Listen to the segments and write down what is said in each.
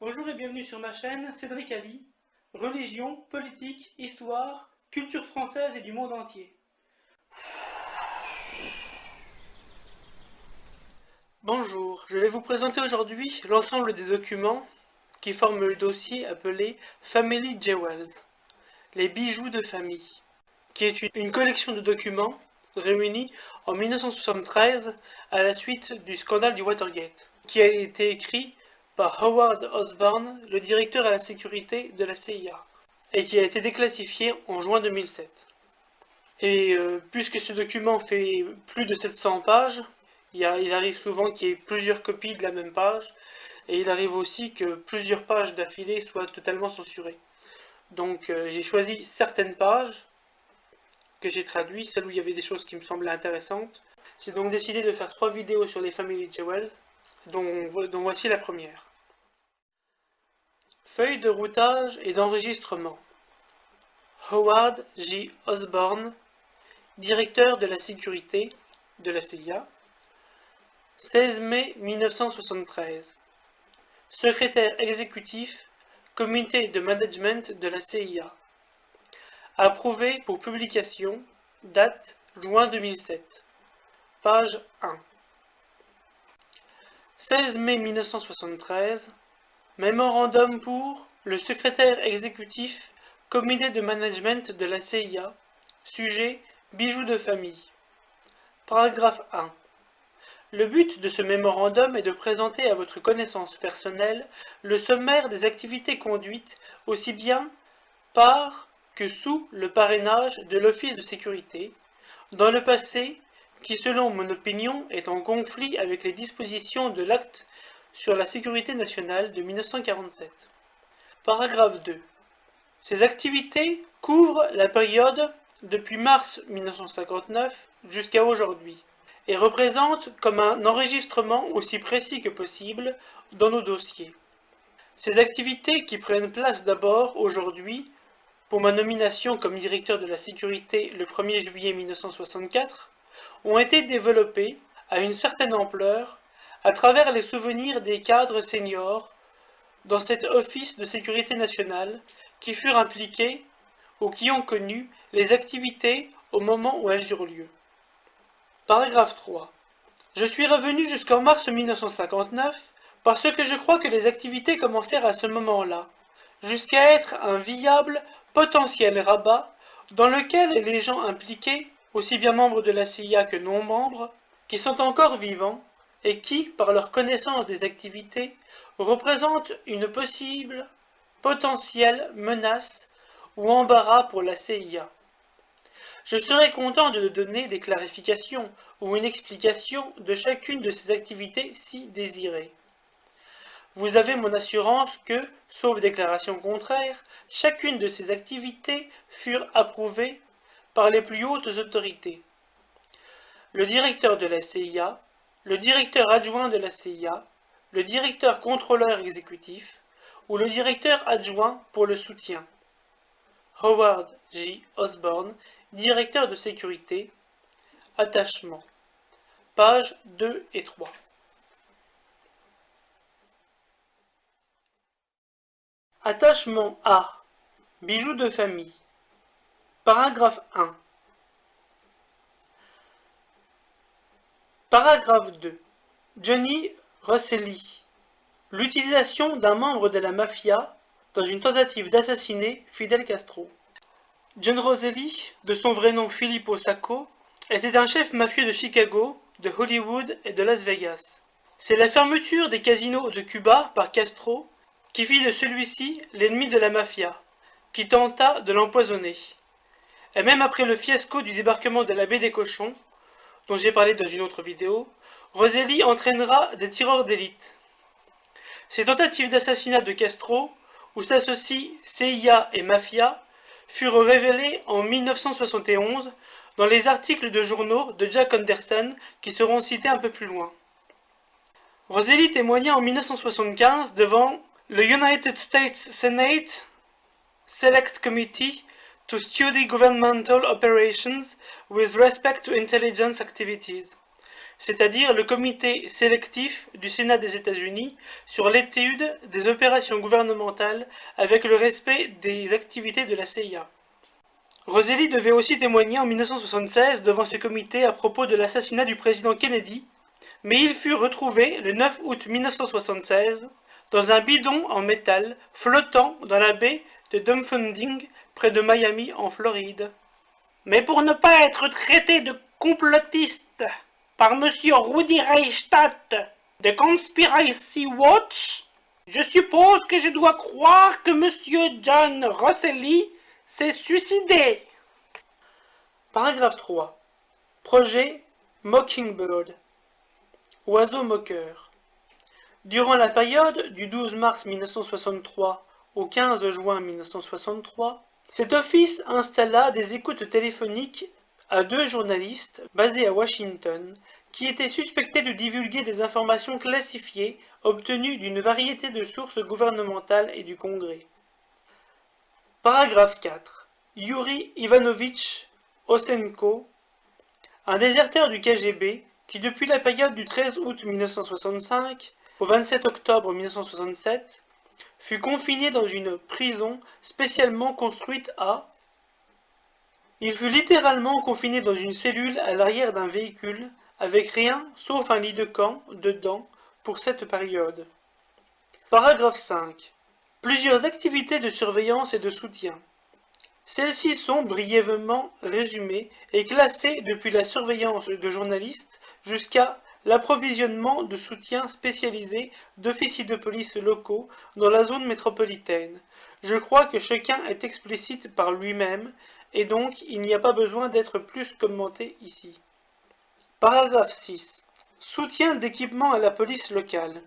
Bonjour et bienvenue sur ma chaîne Cédric Ali, religion, politique, histoire, culture française et du monde entier. Bonjour, je vais vous présenter aujourd'hui l'ensemble des documents qui forment le dossier appelé Family Jewels, les bijoux de famille, qui est une collection de documents réunis en 1973 à la suite du scandale du Watergate, qui a été écrit par Howard Osborne, le directeur à la sécurité de la CIA, et qui a été déclassifié en juin 2007. Et puisque ce document fait plus de 700 pages, il arrive souvent qu'il y ait plusieurs copies de la même page, et il arrive aussi que plusieurs pages d'affilée soient totalement censurées. Donc j'ai choisi certaines pages que j'ai traduites, celles où il y avait des choses qui me semblaient intéressantes. J'ai donc décidé de faire 3 vidéos sur les Family Jewels, dont voici la première. Feuille de routage et d'enregistrement. Howard J. Osborne, directeur de la sécurité de la CIA, 16 mai 1973. Secrétaire exécutif, comité de management de la CIA. Approuvé pour publication, date juin 2007. Page 1. 16 mai 1973. Mémorandum pour le secrétaire exécutif, comité de management de la CIA. Sujet, bijoux de famille. Paragraphe 1. Le but de ce mémorandum est de présenter à votre connaissance personnelle le sommaire des activités conduites aussi bien par que sous le parrainage de l'Office de sécurité, dans le passé, qui selon mon opinion est en conflit avec les dispositions de l'Acte sur la sécurité nationale de 1947. Paragraphe 2. Ces activités couvrent la période depuis mars 1959 jusqu'à aujourd'hui et représentent comme un enregistrement aussi précis que possible dans nos dossiers. Ces activités qui prennent place d'abord aujourd'hui pour ma nomination comme directeur de la sécurité le 1er juillet 1964 ont été développées à une certaine ampleur à travers les souvenirs des cadres seniors dans cet office de sécurité nationale qui furent impliqués ou qui ont connu les activités au moment où elles eurent lieu. Paragraphe 3. Je suis revenu jusqu'en mars 1959 parce que je crois que les activités commencèrent à ce moment-là, jusqu'à être un viable potentiel rabat dans lequel les gens impliqués, aussi bien membres de la CIA que non membres, qui sont encore vivants et qui, par leur connaissance des activités, représentent une possible potentielle menace ou embarras pour la CIA. Je serais content de donner des clarifications ou une explication de chacune de ces activités si désirées. Vous avez mon assurance que, sauf déclaration contraire, chacune de ces activités furent approuvées par les plus hautes autorités. Le directeur de la CIA, le directeur adjoint de la CIA, le directeur contrôleur exécutif ou le directeur adjoint pour le soutien. Howard J. Osborne, directeur de sécurité. Attachement. Pages 2 et 3. Attachement A. Bijoux de famille. Paragraphe 1. Paragraphe 2. Johnny Rosselli. L'utilisation d'un membre de la mafia dans une tentative d'assassiner Fidel Castro. John Rosselli, de son vrai nom Filippo Sacco, était un chef mafieux de Chicago, de Hollywood et de Las Vegas. C'est la fermeture des casinos de Cuba par Castro qui fit de celui-ci l'ennemi de la mafia, qui tenta de l'empoisonner. Et même après le fiasco du débarquement de la baie des Cochons, dont j'ai parlé dans une autre vidéo, Rosselli entraînera des tireurs d'élite. Ces tentatives d'assassinat de Castro, où s'associent CIA et mafia, furent révélées en 1971 dans les articles de journaux de Jack Anderson qui seront cités un peu plus loin. Rosselli témoigna en 1975 devant le United States Senate Select Committee to Study Governmental Operations with Respect to Intelligence Activities, c'est-à-dire le comité sélectif du Sénat des États-Unis sur l'étude des opérations gouvernementales avec le respect des activités de la CIA. Roselli devait aussi témoigner en 1976 devant ce comité à propos de l'assassinat du président Kennedy, mais il fut retrouvé le 9 août 1976 dans un bidon en métal flottant dans la baie de Dumfunding près de Miami en Floride. Mais pour ne pas être traité de complotiste par monsieur Rudy Reichstadt de Conspiracy Watch, je suppose que je dois croire que monsieur John Roselli s'est suicidé. Paragraphe 3. Projet Mockingbird. Oiseau moqueur. Durant la période du 12 mars 1963 au 15 juin 1963, cet office installa des écoutes téléphoniques à 2 journalistes basés à Washington qui étaient suspectés de divulguer des informations classifiées obtenues d'une variété de sources gouvernementales et du Congrès. Paragraphe 4. Yuri Ivanovitch Osenko, un déserteur du KGB qui depuis la période du 13 août 1965 au 27 octobre 1967 fut confiné dans une prison spécialement construite à... Il fut littéralement confiné dans une cellule à l'arrière d'un véhicule avec rien sauf un lit de camp dedans pour cette période. Paragraphe 5. Plusieurs activités de surveillance et de soutien. Celles-ci sont brièvement résumées et classées depuis la surveillance de journalistes jusqu'à l'approvisionnement de soutien spécialisé d'officiers de police locaux dans la zone métropolitaine. Je crois que chacun est explicite par lui-même et donc il n'y a pas besoin d'être plus commenté ici. Paragraphe 6. Soutien d'équipement à la police locale.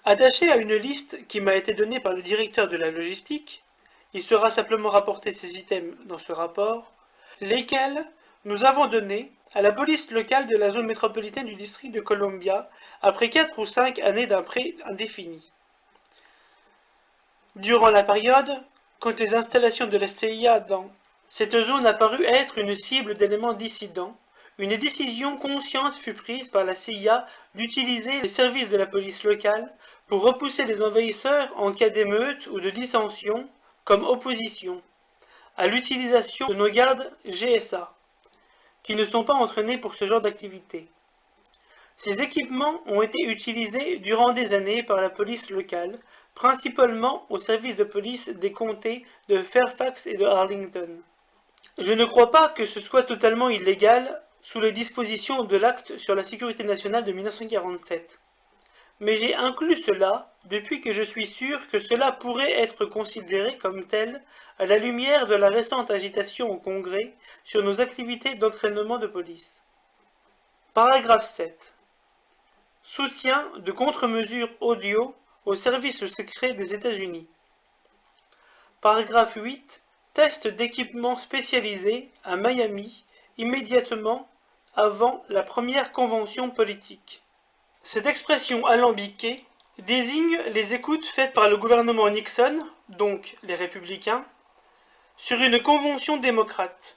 Attaché à une liste qui m'a été donnée par le directeur de la logistique, il sera simplement rapporté ces items dans ce rapport, lesquels nous avons donné à la police locale de la zone métropolitaine du district de Columbia après 4 ou 5 années d'un prêt indéfini. Durant la période, quand les installations de la CIA dans cette zone apparut être une cible d'éléments dissidents, une décision consciente fut prise par la CIA d'utiliser les services de la police locale pour repousser les envahisseurs en cas d'émeute ou de dissension comme opposition à l'utilisation de nos gardes GSA, qui ne sont pas entraînés pour ce genre d'activité. Ces équipements ont été utilisés durant des années par la police locale, principalement au service de police des comtés de Fairfax et de Arlington. Je ne crois pas que ce soit totalement illégal sous les dispositions de l'acte sur la sécurité nationale de 1947. Mais j'ai inclus cela depuis que je suis sûr que cela pourrait être considéré comme tel à la lumière de la récente agitation au Congrès sur nos activités d'entraînement de police. Paragraphe 7. Soutien de contre-mesures audio au service secret des États-Unis. Paragraphe 8. Test d'équipement spécialisé à Miami immédiatement avant la première convention politique. Cette expression alambiquée désigne les écoutes faites par le gouvernement Nixon, donc les républicains, sur une convention démocrate,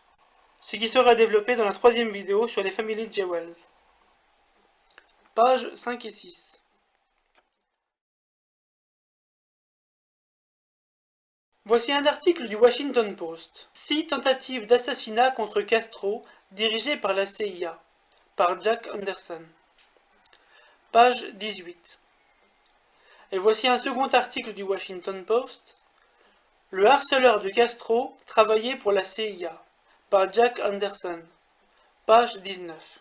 ce qui sera développé dans la 3e vidéo sur les familles Jewels. Pages 5 et 6. Voici un article du Washington Post. 6 tentatives d'assassinat contre Castro dirigées par la CIA, par Jack Anderson. Page 18. Et voici un second article du Washington Post. Le harceleur de Castro travaillait pour la CIA, par Jack Anderson. Page 19.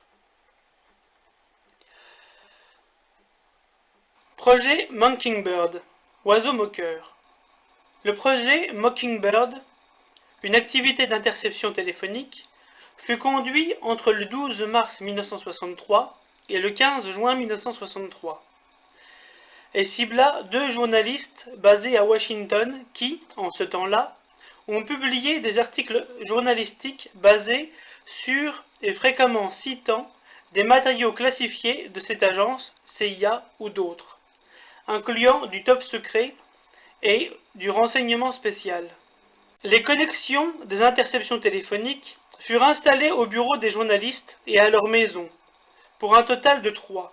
Projet Mockingbird, oiseau moqueur. Le projet Mockingbird, une activité d'interception téléphonique, fut conduit entre le 12 mars 1963 et le 15 juin 1963, et cibla 2 journalistes basés à Washington qui, en ce temps-là, ont publié des articles journalistiques basés sur et fréquemment citant des matériaux classifiés de cette agence, CIA ou d'autres, incluant du top secret et du renseignement spécial. Les connexions des interceptions téléphoniques furent installées au bureau des journalistes et à leur maison, pour un total de 3.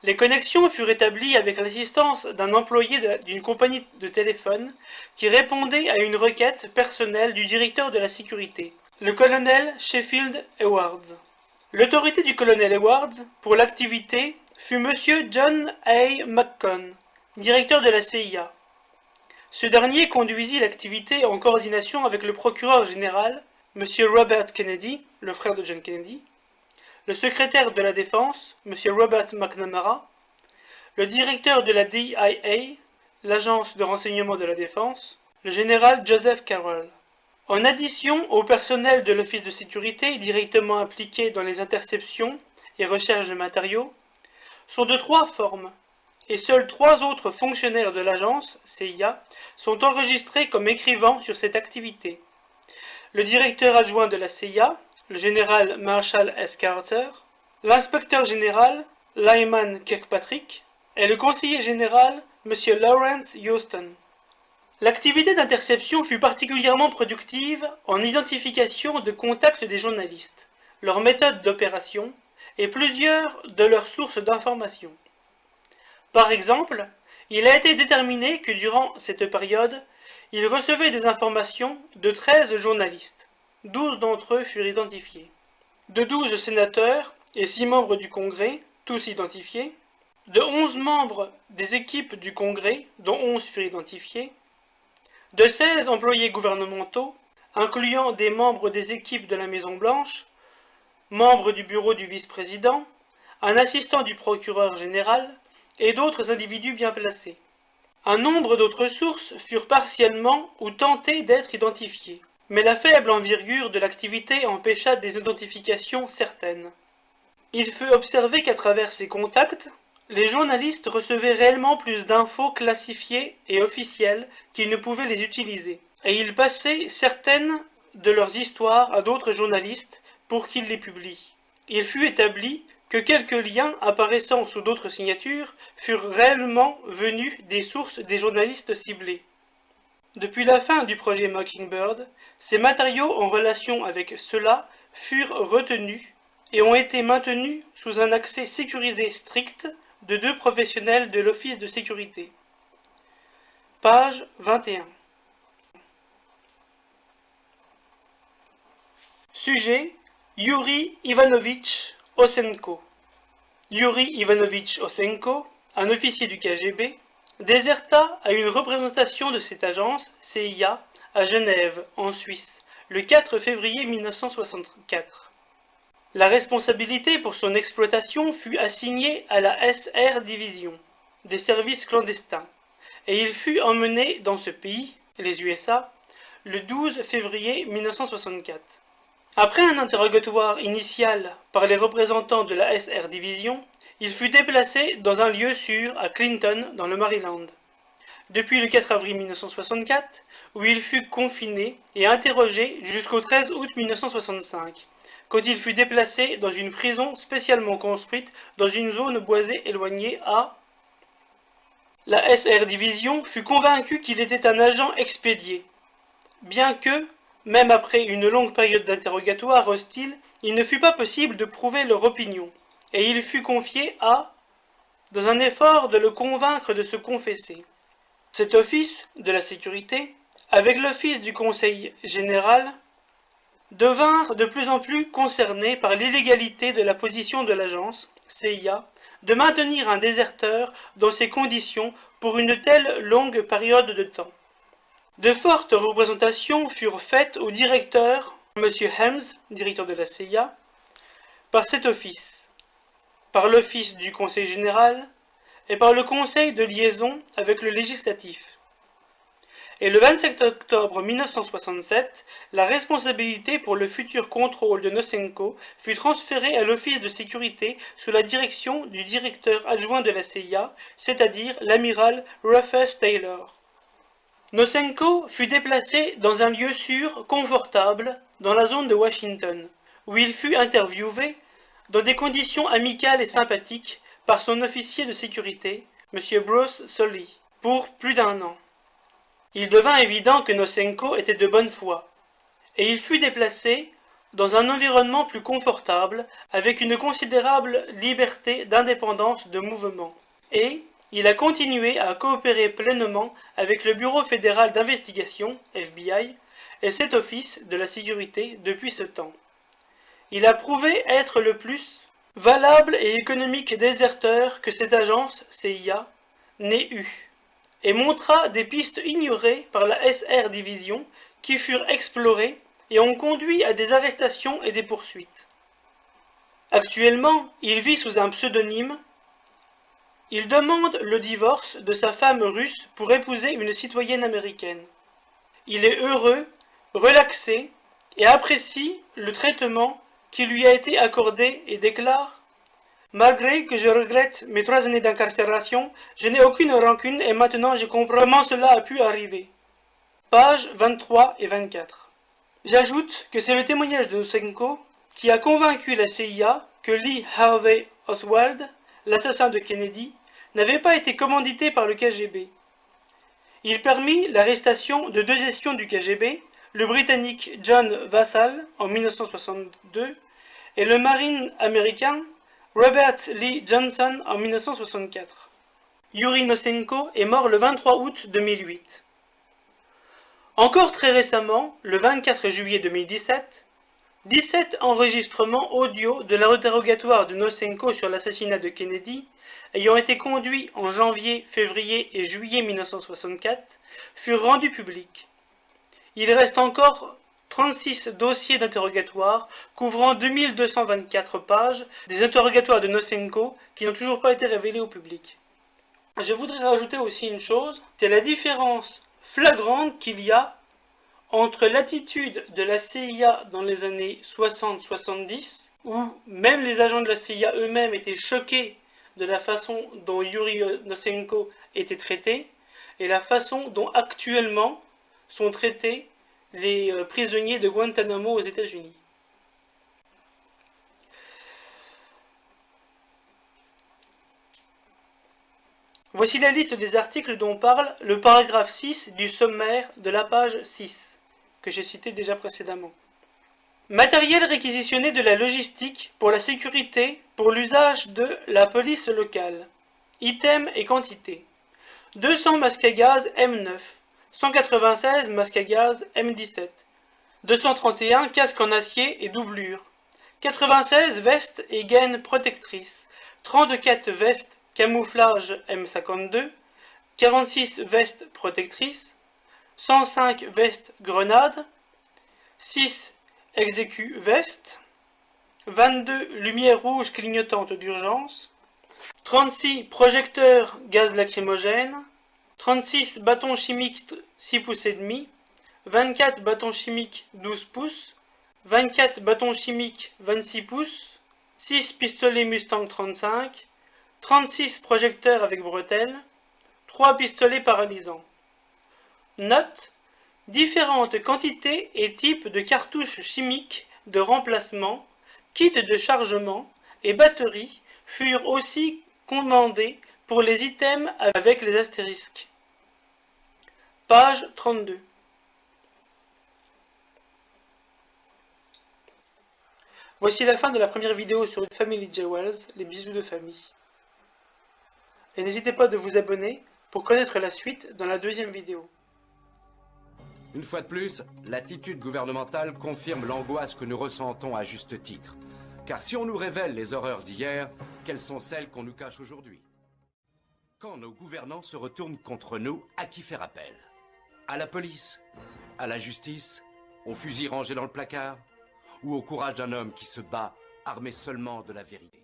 Les connexions furent établies avec l'assistance d'un employé d'une compagnie de téléphone qui répondait à une requête personnelle du directeur de la sécurité, le colonel Sheffield Edwards. L'autorité du colonel Edwards pour l'activité fut M. John A. McCone, directeur de la CIA. Ce dernier conduisit l'activité en coordination avec le procureur général, M. Robert Kennedy, le frère de John Kennedy, le secrétaire de la Défense, M. Robert McNamara, le directeur de la DIA, l'agence de renseignement de la Défense, le général Joseph Carroll. En addition au personnel de l'Office de sécurité directement impliqué dans les interceptions et recherches de matériaux, sont de 3 formes, et seuls 3 autres fonctionnaires de l'agence, CIA, sont enregistrés comme écrivant sur cette activité. Le directeur adjoint de la CIA, le général Marshall S. Carter, l'inspecteur général, Lyman Kirkpatrick, et le conseiller général, M. Lawrence Houston. L'activité d'interception fut particulièrement productive en identification de contacts des journalistes, leurs méthodes d'opération et plusieurs de leurs sources d'information. Par exemple, il a été déterminé que durant cette période, il recevait des informations de 13 journalistes. 12 d'entre eux furent identifiés. De 12 sénateurs et 6 membres du Congrès, tous identifiés. De 11 membres des équipes du Congrès, dont 11 furent identifiés. De 16 employés gouvernementaux, incluant des membres des équipes de la Maison-Blanche, membres du bureau du vice-président, un assistant du procureur général et d'autres individus bien placés. Un nombre d'autres sources furent partiellement ou tentées d'être identifiées, mais la faible envergure de l'activité empêcha des identifications certaines. Il fut observé qu'à travers ces contacts, les journalistes recevaient réellement plus d'infos classifiées et officielles qu'ils ne pouvaient les utiliser, et ils passaient certaines de leurs histoires à d'autres journalistes pour qu'ils les publient. Il fut établi que quelques liens apparaissant sous d'autres signatures furent réellement venus des sources des journalistes ciblés. Depuis la fin du projet Mockingbird, ces matériaux en relation avec ceux-là furent retenus et ont été maintenus sous un accès sécurisé strict de 2 professionnels de l'Office de sécurité. Page 21. Sujet: Yuri Ivanovitch Osenko. Yuri Ivanovitch Osenko, un officier du KGB, déserta à une représentation de cette agence, CIA, à Genève, en Suisse, le 4 février 1964. La responsabilité pour son exploitation fut assignée à la SR Division, des services clandestins, et il fut emmené dans ce pays, les USA, le 12 février 1964. Après un interrogatoire initial par les représentants de la SR Division, il fut déplacé dans un lieu sûr à Clinton, dans le Maryland. Depuis le 4 avril 1964, où il fut confiné et interrogé jusqu'au 13 août 1965, quand il fut déplacé dans une prison spécialement construite dans une zone boisée éloignée à... La SR Division fut convaincue qu'il était un agent expédié, bien que, même après une longue période d'interrogatoire hostile, il ne fut pas possible de prouver leur opinion, et il fut confié à, dans un effort de le convaincre de se confesser. Cet office de la sécurité, avec l'office du Conseil général, devinrent de plus en plus concernés par l'illégalité de la position de l'agence, CIA, de maintenir un déserteur dans ces conditions pour une telle longue période de temps. De fortes représentations furent faites au directeur, M. Helms, directeur de la CIA, par cet office, par l'office du Conseil général et par le Conseil de liaison avec le législatif. Et le 27 octobre 1967, la responsabilité pour le futur contrôle de Nosenko fut transférée à l'Office de sécurité sous la direction du directeur adjoint de la CIA, c'est-à-dire l'amiral Rufus Taylor. Nosenko fut déplacé dans un lieu sûr, confortable, dans la zone de Washington, où il fut interviewé, dans des conditions amicales et sympathiques, par son officier de sécurité, M. Bruce Sully, pour plus d'1 an. Il devint évident que Nosenko était de bonne foi, et il fut déplacé dans un environnement plus confortable, avec une considérable liberté d'indépendance de mouvement. Et il a continué à coopérer pleinement avec le Bureau fédéral d'investigation, FBI, et cet office de la sécurité depuis ce temps. Il a prouvé être le plus valable et économique déserteur que cette agence, CIA, n'ait eu, et montra des pistes ignorées par la SR Division qui furent explorées et ont conduit à des arrestations et des poursuites. Actuellement, il vit sous un pseudonyme. Il demande le divorce de sa femme russe pour épouser une citoyenne américaine. Il est heureux, relaxé et apprécie le traitement qui lui a été accordé et déclare « Malgré que je regrette mes 3 années d'incarcération, je n'ai aucune rancune et maintenant je comprends comment cela a pu arriver. » Pages 23 et 24. J'ajoute que c'est le témoignage de Nosenko qui a convaincu la CIA que Lee Harvey Oswald, l'assassin de Kennedy, n'avait pas été commandité par le KGB. Il permit l'arrestation de 2 espions du KGB, le britannique John Vassall en 1962 et le marine américain Robert Lee Johnson en 1964. Yuri Nosenko est mort le 23 août 2008. Encore très récemment, le 24 juillet 2017, 17 enregistrements audio de l'interrogatoire de Nosenko sur l'assassinat de Kennedy, ayant été conduits en janvier, février et juillet 1964, furent rendus publics. Il reste encore 36 dossiers d'interrogatoire couvrant 2224 pages des interrogatoires de Nosenko qui n'ont toujours pas été révélés au public. Je voudrais rajouter aussi une chose, c'est la différence flagrante qu'il y a entre l'attitude de la CIA dans les années 60-70, où même les agents de la CIA eux-mêmes étaient choqués de la façon dont Yuri Nosenko était traité, et la façon dont actuellement sont traités les prisonniers de Guantanamo aux États-Unis. Voici la liste des articles dont parle le paragraphe 6 du sommaire de la page 6, que j'ai cité déjà précédemment. Matériel réquisitionné de la logistique pour la sécurité pour l'usage de la police locale. Items et quantité. 200 masques à gaz M9, 196 masques à gaz M17, 231 casques en acier et doublure, 96 vestes et gaines protectrices, 34 vestes camouflage M52, 46 vestes protectrices, 105 vestes grenades, 6 exécu vestes, 22 lumières rouges clignotantes d'urgence, 36 projecteurs gaz lacrymogène, 36 bâtons chimiques 6 pouces et demi, 24 bâtons chimiques 12 pouces, 24 bâtons chimiques 26 pouces, 6 pistolets Mustang 35, 36 projecteurs avec bretelles, 3 pistolets paralysants. Note: différentes quantités et types de cartouches chimiques de remplacement, kits de chargement et batteries furent aussi commandés pour les items avec les astérisques. Page 32. Voici la fin de la première vidéo sur Family Jewels, les bijoux de famille. Et n'hésitez pas de vous abonner pour connaître la suite dans la deuxième vidéo. Une fois de plus, l'attitude gouvernementale confirme l'angoisse que nous ressentons à juste titre. Car si on nous révèle les horreurs d'hier, quelles sont celles qu'on nous cache aujourd'hui? Quand nos gouvernants se retournent contre nous, à qui faire appel? À la police? À la justice? Au fusil rangé dans le placard? Ou au courage d'un homme qui se bat, armé seulement de la vérité?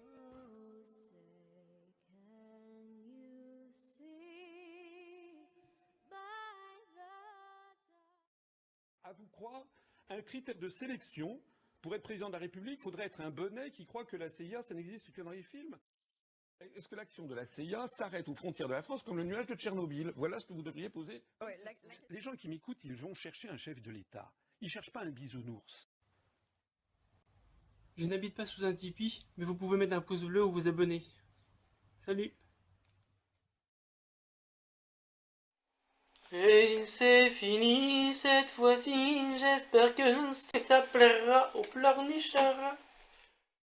À vous croire, un critère de sélection pour être président de la République, il faudrait être un bonnet qui croit que la CIA, ça n'existe que dans les films. Est-ce que l'action de la CIA s'arrête aux frontières de la France comme le nuage de Tchernobyl? Voilà ce que vous devriez poser. Ouais, les gens qui m'écoutent, ils vont chercher un chef de l'État. Ils ne cherchent pas un bisounours. Je n'habite pas sous un Tipeee, mais vous pouvez mettre un pouce bleu ou vous abonner. Salut! Et c'est fini cette fois-ci, j'espère que ça plaira aux pleurnichards.